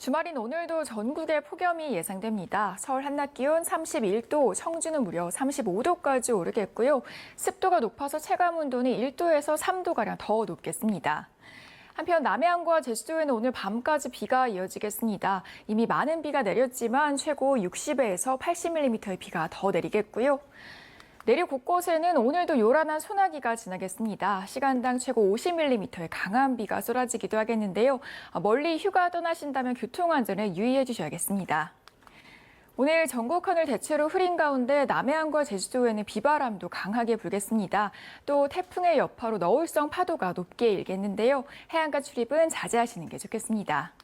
주말인 오늘도 전국에 폭염이 예상됩니다. 서울 한낮 기온 31도, 청주는 무려 35도까지 오르겠고요. 습도가 높아서 체감 온도는 1도에서 3도가량 더 높겠습니다. 한편 남해안과 제주도에는 오늘 밤까지 비가 이어지겠습니다. 이미 많은 비가 내렸지만 최고 60에서 80mm의 비가 더 내리겠고요. 내륙 곳곳에는 오늘도 요란한 소나기가 지나겠습니다. 시간당 최고 50mm의 강한 비가 쏟아지기도 하겠는데요. 멀리 휴가 떠나신다면 교통안전에 유의해 주셔야겠습니다. 오늘 전국 하늘 대체로 흐린 가운데 남해안과 제주도에는 비바람도 강하게 불겠습니다. 또 태풍의 여파로 너울성 파도가 높게 일겠는데요. 해안가 출입은 자제하시는 게 좋겠습니다.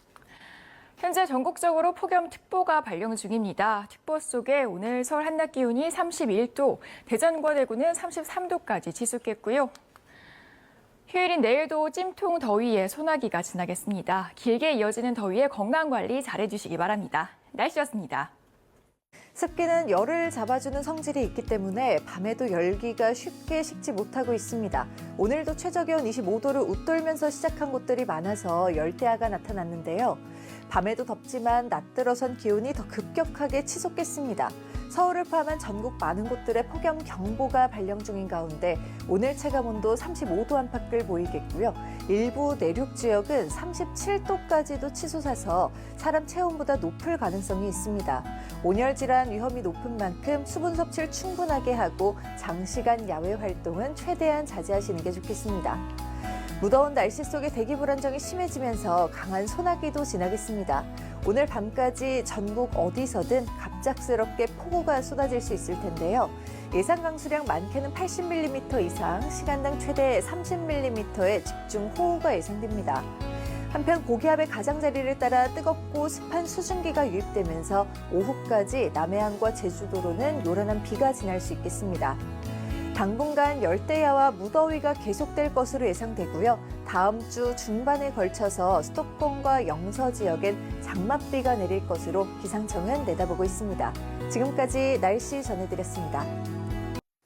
현재 전국적으로 폭염특보가 발령 중입니다. 특보 속에 오늘 서울 한낮 기온이 31도, 대전과 대구는 33도까지 치솟겠고요. 휴일인 내일도 찜통 더위에 소나기가 지나겠습니다. 길게 이어지는 더위에 건강관리 잘해주시기 바랍니다. 날씨였습니다. 습기는 열을 잡아주는 성질이 있기 때문에 밤에도 열기가 쉽게 식지 못하고 있습니다. 오늘도 최저기온 25도를 웃돌면서 시작한 곳들이 많아서 열대야가 나타났는데요. 밤에도 덥지만 낮 들어선 기온이 더 급격하게 치솟겠습니다. 서울을 포함한 전국 많은 곳들의 폭염 경보가 발령 중인 가운데 오늘 체감온도 35도 안팎을 보이겠고요. 일부 내륙 지역은 37도까지도 치솟아서 사람 체온보다 높을 가능성이 있습니다. 온열 질환 위험이 높은 만큼 수분 섭취를 충분하게 하고 장시간 야외 활동은 최대한 자제하시는 게 좋겠습니다. 무더운 날씨 속에 대기 불안정이 심해지면서 강한 소나기도 지나겠습니다. 오늘 밤까지 전국 어디서든 갑작스럽게 폭우가 쏟아질 수 있을 텐데요. 예상 강수량 많게는 80mm 이상, 시간당 최대 30mm의 집중호우가 예상됩니다. 한편 고기압의 가장자리를 따라 뜨겁고 습한 수증기가 유입되면서 오후까지 남해안과 제주도로는 요란한 비가 지날 수 있겠습니다. 당분간 열대야와 무더위가 계속될 것으로 예상되고요. 다음 주 중반에 걸쳐서 수도권과 영서 지역엔 장맛비가 내릴 것으로 기상청은 내다보고 있습니다. 지금까지 날씨 전해드렸습니다.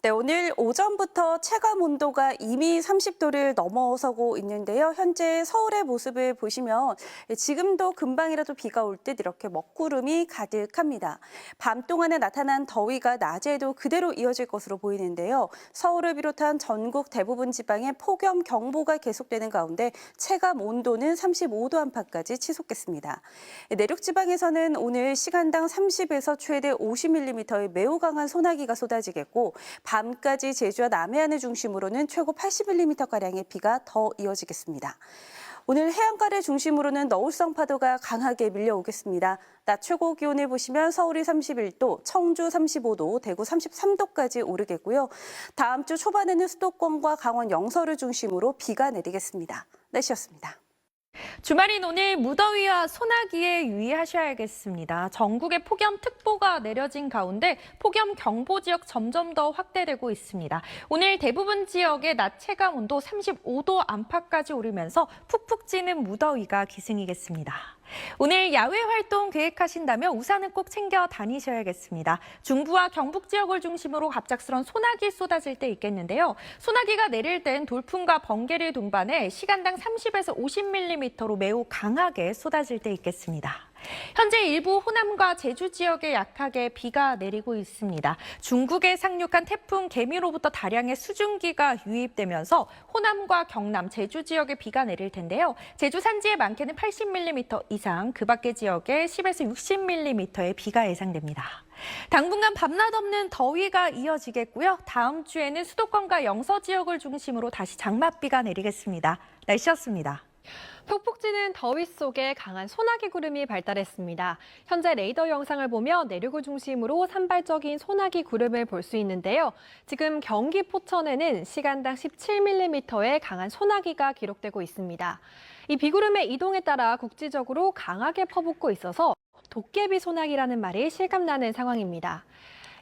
네, 오늘 오전부터 체감 온도가 이미 30도를 넘어서고 있는데요. 현재 서울의 모습을 보시면 지금도 금방이라도 비가 올 듯 이렇게 먹구름이 가득합니다. 밤 동안에 나타난 더위가 낮에도 그대로 이어질 것으로 보이는데요. 서울을 비롯한 전국 대부분 지방에 폭염 경보가 계속되는 가운데 체감 온도는 35도 안팎까지 치솟겠습니다. 내륙 지방에서는 오늘 시간당 30에서 최대 50mm의 매우 강한 소나기가 쏟아지겠고 밤까지 제주와 남해안을 중심으로는 최고 80mm가량의 비가 더 이어지겠습니다. 오늘 해안가를 중심으로는 너울성 파도가 강하게 밀려오겠습니다. 낮 최고 기온을 보시면 서울이 31도, 청주 35도, 대구 33도까지 오르겠고요. 다음 주 초반에는 수도권과 강원 영서를 중심으로 비가 내리겠습니다. 날씨였습니다. 주말인 오늘 무더위와 소나기에 유의하셔야겠습니다. 전국에 폭염특보가 내려진 가운데 폭염 경보 지역 점점 더 확대되고 있습니다. 오늘 대부분 지역의 낮 체감 온도 35도 안팎까지 오르면서 푹푹 찌는 무더위가 기승이겠습니다. 오늘 야외 활동 계획하신다면 우산은 꼭 챙겨 다니셔야겠습니다. 중부와 경북 지역을 중심으로 갑작스런 소나기 쏟아질 때 있겠는데요. 소나기가 내릴 땐 돌풍과 번개를 동반해 시간당 30에서 50mm로 매우 강하게 쏟아질 때 있겠습니다. 현재 일부 호남과 제주 지역에 약하게 비가 내리고 있습니다. 중국에 상륙한 태풍 개미로부터 다량의 수증기가 유입되면서 호남과 경남, 제주 지역에 비가 내릴 텐데요. 제주 산지에 많게는 80mm 이상, 그 밖의 지역에 10에서 60mm의 비가 예상됩니다. 당분간 밤낮 없는 더위가 이어지겠고요. 다음 주에는 수도권과 영서 지역을 중심으로 다시 장맛비가 내리겠습니다. 날씨였습니다. 푹푹 찌는 더위 속에 강한 소나기 구름이 발달했습니다. 현재 레이더 영상을 보면 내륙을 중심으로 산발적인 소나기 구름을 볼 수 있는데요. 지금 경기 포천에는 시간당 17mm의 강한 소나기가 기록되고 있습니다. 이 비구름의 이동에 따라 국지적으로 강하게 퍼붓고 있어서 도깨비 소나기라는 말이 실감나는 상황입니다.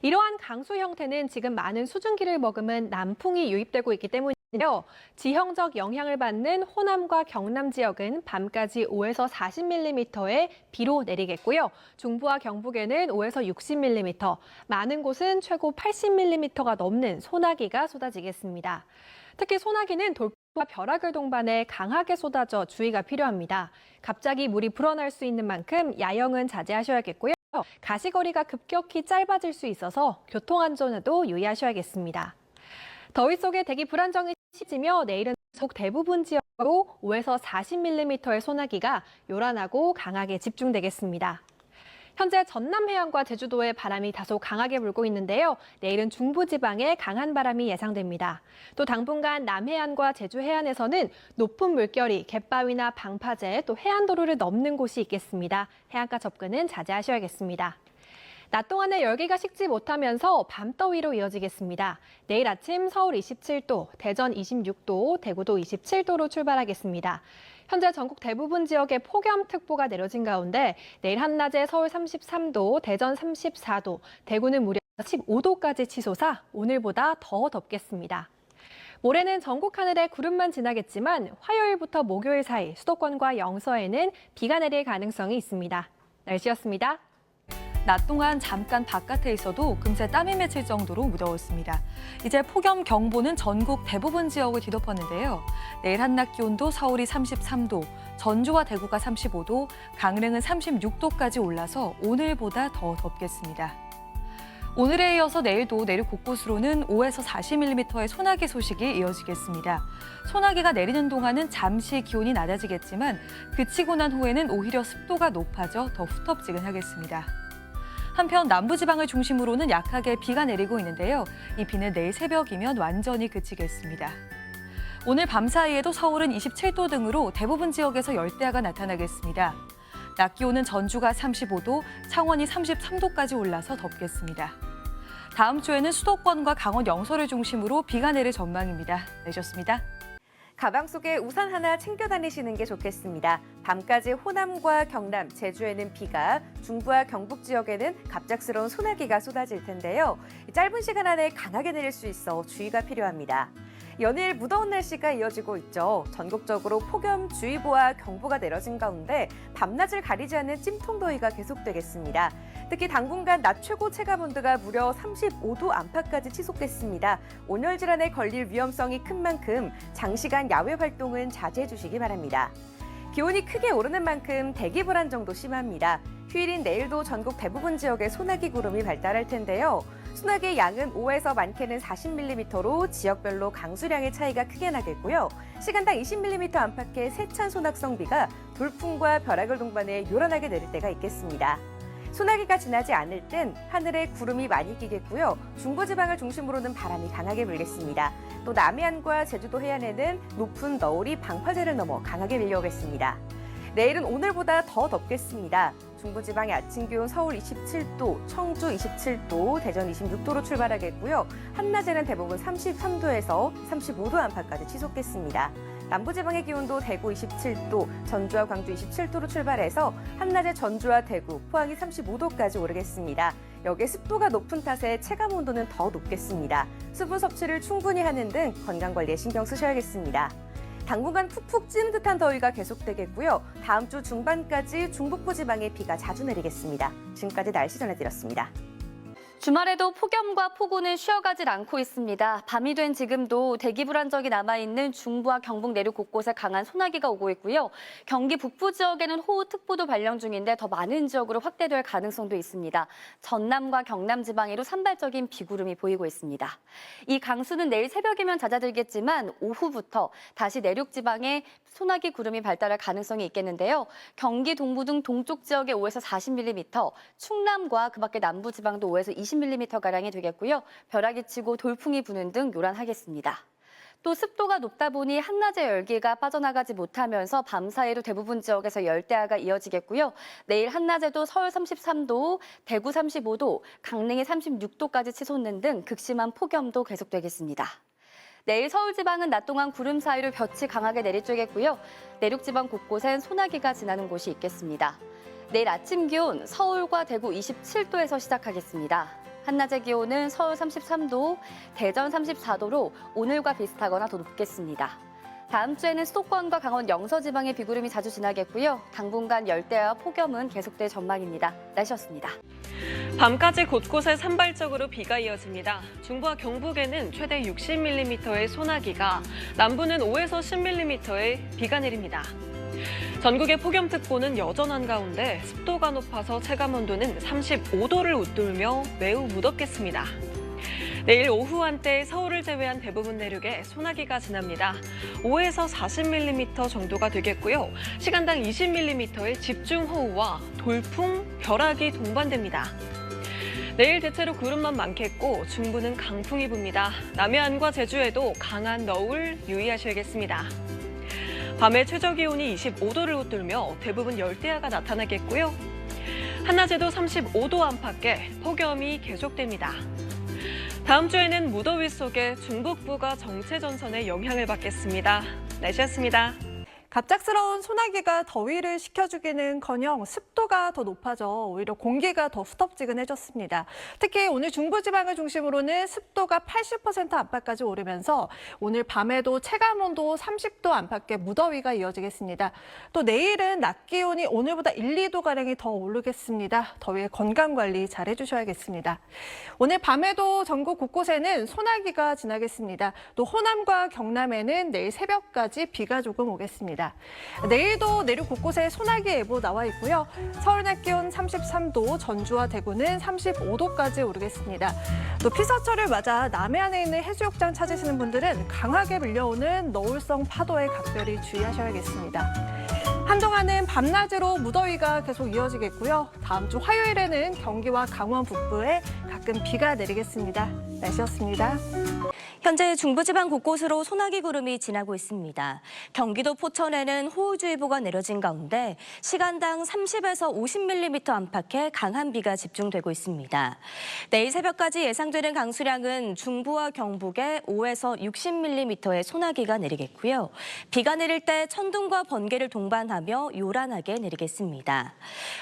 이러한 강수 형태는 지금 많은 수증기를 머금은 남풍이 유입되고 있기 때문인데요. 지형적 영향을 받는 호남과 경남 지역은 밤까지 5에서 40mm의 비로 내리겠고요. 중부와 경북에는 5에서 60mm, 많은 곳은 최고 80mm가 넘는 소나기가 쏟아지겠습니다. 특히 소나기는 벼락을 동반해 강하게 쏟아져 주의가 필요합니다. 갑자기 물이 불어날 수 있는 만큼 야영은 자제하셔야겠고요. 가시거리가 급격히 짧아질 수 있어서 교통안전에도 유의하셔야겠습니다. 더위 속에 대기 불안정이 심해지며 내일은 전국 대부분 지역으로 5에서 40mm의 소나기가 요란하고 강하게 집중되겠습니다. 현재 전남 해안과 제주도에 바람이 다소 강하게 불고 있는데요. 내일은 중부지방에 강한 바람이 예상됩니다. 또 당분간 남해안과 제주 해안에서는 높은 물결이 갯바위나 방파제 또 해안도로를 넘는 곳이 있겠습니다. 해안가 접근은 자제하셔야겠습니다. 낮 동안에 열기가 식지 못하면서 밤더위로 이어지겠습니다. 내일 아침 서울 27도, 대전 26도, 대구도 27도로 출발하겠습니다. 현재 전국 대부분 지역에 폭염특보가 내려진 가운데 내일 한낮에 서울 33도, 대전 34도, 대구는 무려 15도까지 치솟아 오늘보다 더 덥겠습니다. 모레는 전국 하늘에 구름만 지나겠지만 화요일부터 목요일 사이 수도권과 영서에는 비가 내릴 가능성이 있습니다. 날씨였습니다. 낮 동안 잠깐 바깥에 있어도 금세 땀이 맺힐 정도로 무더웠습니다. 이제 폭염 경보는 전국 대부분 지역을 뒤덮었는데요. 내일 한낮 기온도 서울이 33도, 전주와 대구가 35도, 강릉은 36도까지 올라서 오늘보다 더 덥겠습니다. 오늘에 이어서 내일도 내륙 곳곳으로는 5에서 40mm의 소나기 소식이 이어지겠습니다. 소나기가 내리는 동안은 잠시 기온이 낮아지겠지만 그치고 난 후에는 오히려 습도가 높아져 더 후텁지근하겠습니다. 한편 남부지방을 중심으로는 약하게 비가 내리고 있는데요. 이 비는 내일 새벽이면 완전히 그치겠습니다. 오늘 밤 사이에도 서울은 27도 등으로 대부분 지역에서 열대야가 나타나겠습니다. 낮 기온은 전주가 35도, 창원이 33도까지 올라서 덥겠습니다. 다음 주에는 수도권과 강원 영서를 중심으로 비가 내릴 전망입니다. 내셨습니다. 가방 속에 우산 하나 챙겨 다니시는 게 좋겠습니다. 밤까지 호남과 경남, 제주에는 비가, 중부와 경북 지역에는 갑작스러운 소나기가 쏟아질 텐데요. 짧은 시간 안에 강하게 내릴 수 있어 주의가 필요합니다. 연일 무더운 날씨가 이어지고 있죠. 전국적으로 폭염주의보와 경보가 내려진 가운데 밤낮을 가리지 않는 찜통더위가 계속되겠습니다. 특히 당분간 낮 최고 체감온도가 무려 35도 안팎까지 치솟겠습니다. 온열 질환에 걸릴 위험성이 큰 만큼 장시간 야외 활동은 자제해 주시기 바랍니다. 기온이 크게 오르는 만큼 대기 불안정도 심합니다. 휴일인 내일도 전국 대부분 지역에 소나기 구름이 발달할 텐데요. 소나기의 양은 5에서 많게는 40mm로 지역별로 강수량의 차이가 크게 나겠고요. 시간당 20mm 안팎의 세찬 소낙성 비가 돌풍과 벼락을 동반해 요란하게 내릴 때가 있겠습니다. 소나기가 지나지 않을 땐 하늘에 구름이 많이 끼겠고요. 중부지방을 중심으로는 바람이 강하게 불겠습니다. 또 남해안과 제주도 해안에는 높은 너울이 방파제를 넘어 강하게 밀려오겠습니다. 내일은 오늘보다 더 덥겠습니다. 중부지방의 아침 기온 서울 27도, 청주 27도, 대전 26도로 출발하겠고요. 한낮에는 대부분 33도에서 35도 안팎까지 치솟겠습니다. 남부지방의 기온도 대구 27도, 전주와 광주 27도로 출발해서 한낮에 전주와 대구, 포항이 35도까지 오르겠습니다. 여기에 습도가 높은 탓에 체감 온도는 더 높겠습니다. 수분 섭취를 충분히 하는 등 건강관리에 신경 쓰셔야겠습니다. 당분간 푹푹 찌는 듯한 더위가 계속되겠고요. 다음 주 중반까지 중북부 지방에 비가 자주 내리겠습니다. 지금까지 날씨 전해드렸습니다. 주말에도 폭염과 폭우는 쉬어가질 않고 있습니다. 밤이 된 지금도 대기 불안정이 남아있는 중부와 경북 내륙 곳곳에 강한 소나기가 오고 있고요. 경기 북부 지역에는 호우특보도 발령 중인데 더 많은 지역으로 확대될 가능성도 있습니다. 전남과 경남 지방에도 산발적인 비구름이 보이고 있습니다. 이 강수는 내일 새벽이면 잦아들겠지만 오후부터 다시 내륙 지방에 소나기 구름이 발달할 가능성이 있겠는데요. 경기 동부 등 동쪽 지역에 5에서 40mm, 충남과 그 밖에 남부 지방도 5에서 20mm가량이 되겠고요. 벼락이 치고 돌풍이 부는 등 요란하겠습니다. 또 습도가 높다 보니 한낮의 열기가 빠져나가지 못하면서 밤 사이로 대부분 지역에서 열대야가 이어지겠고요. 내일 한낮에도 서울 33도, 대구 35도, 강릉이 36도까지 치솟는 등 극심한 폭염도 계속되겠습니다. 내일 서울 지방은 낮 동안 구름 사이로 볕이 강하게 내리쬐겠고요. 내륙 지방 곳곳엔 소나기가 지나는 곳이 있겠습니다. 내일 아침 기온 서울과 대구 27도에서 시작하겠습니다. 한낮의 기온은 서울 33도, 대전 34도로 오늘과 비슷하거나 더 높겠습니다. 다음 주에는 수도권과 강원 영서 지방에 비구름이 자주 지나겠고요. 당분간 열대와 폭염은 계속될 전망입니다. 날씨였습니다. 밤까지 곳곳에 산발적으로 비가 이어집니다. 중부와 경북에는 최대 60mm의 소나기가, 남부는 5에서 10mm의 비가 내립니다. 전국의 폭염특보는 여전한 가운데 습도가 높아서 체감온도는 35도를 웃돌며 매우 무덥겠습니다. 내일 오후 한때 서울을 제외한 대부분 내륙에 소나기가 지납니다. 5에서 40mm 정도가 되겠고요. 시간당 20mm의 집중호우와 돌풍, 벼락이 동반됩니다. 내일 대체로 구름만 많겠고 중부는 강풍이 붑니다. 남해안과 제주에도 강한 너울 유의하셔야겠습니다. 밤에 최저기온이 25도를 웃돌며 대부분 열대야가 나타나겠고요. 한낮에도 35도 안팎의 폭염이 계속됩니다. 다음 주에는 무더위 속에 중북부가 정체전선의 영향을 받겠습니다. 날씨였습니다. 갑작스러운 소나기가 더위를 식혀주기는커녕 습도가 더 높아져 오히려 공기가 더 후텁지근해졌습니다. 특히 오늘 중부지방을 중심으로는 습도가 80% 안팎까지 오르면서 오늘 밤에도 체감온도 30도 안팎의 무더위가 이어지겠습니다. 또 내일은 낮 기온이 오늘보다 1, 2도가량이 더 오르겠습니다. 더위에 건강관리 잘 해주셔야겠습니다. 오늘 밤에도 전국 곳곳에는 소나기가 지나겠습니다. 또 호남과 경남에는 내일 새벽까지 비가 조금 오겠습니다. 내일도 내륙 곳곳에 소나기 예보 나와 있고요. 서울 낮 기온 33도, 전주와 대구는 35도까지 오르겠습니다. 또 피서철을 맞아 남해안에 있는 해수욕장 찾으시는 분들은 강하게 밀려오는 너울성 파도에 각별히 주의하셔야겠습니다. 한동안은 밤낮으로 무더위가 계속 이어지겠고요. 다음 주 화요일에는 경기와 강원 북부에 가끔 비가 내리겠습니다. 날씨였습니다. 현재 중부지방 곳곳으로 소나기 구름이 지나고 있습니다. 경기도 포천에는 호우주의보가 내려진 가운데 시간당 30에서 50mm 안팎의 강한 비가 집중되고 있습니다. 내일 새벽까지 예상되는 강수량은 중부와 경북에 5에서 60mm의 소나기가 내리겠고요. 비가 내릴 때 천둥과 번개를 동반하며 요란하게 내리겠습니다.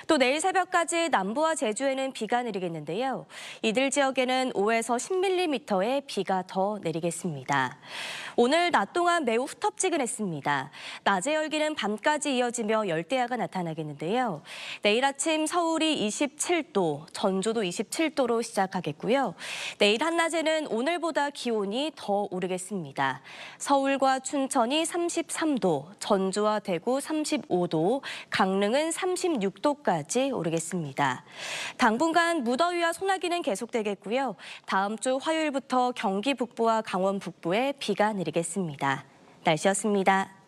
또 내일 새벽까지 남부와 제주에는 비가 내리겠는데요. 이들 지역에는 5에서 10mm의 비가 더 내리겠습니다. 오늘 낮 동안 매우 후텁지근했습니다. 낮의 열기는 밤까지 이어지며 열대야가 나타나겠는데요. 내일 아침 서울이 27도, 전주도 27도로 시작하겠고요. 내일 한낮에는 오늘보다 기온이 더 오르겠습니다. 서울과 춘천이 33도, 전주와 대구 35도, 강릉은 36도까지 오르겠습니다. 당분간 무더위와 소나기는 계속되겠고요. 다음 주 화요일부터 경기 북부와 강원 북부에 비가 내리겠습니다. 날씨였습니다.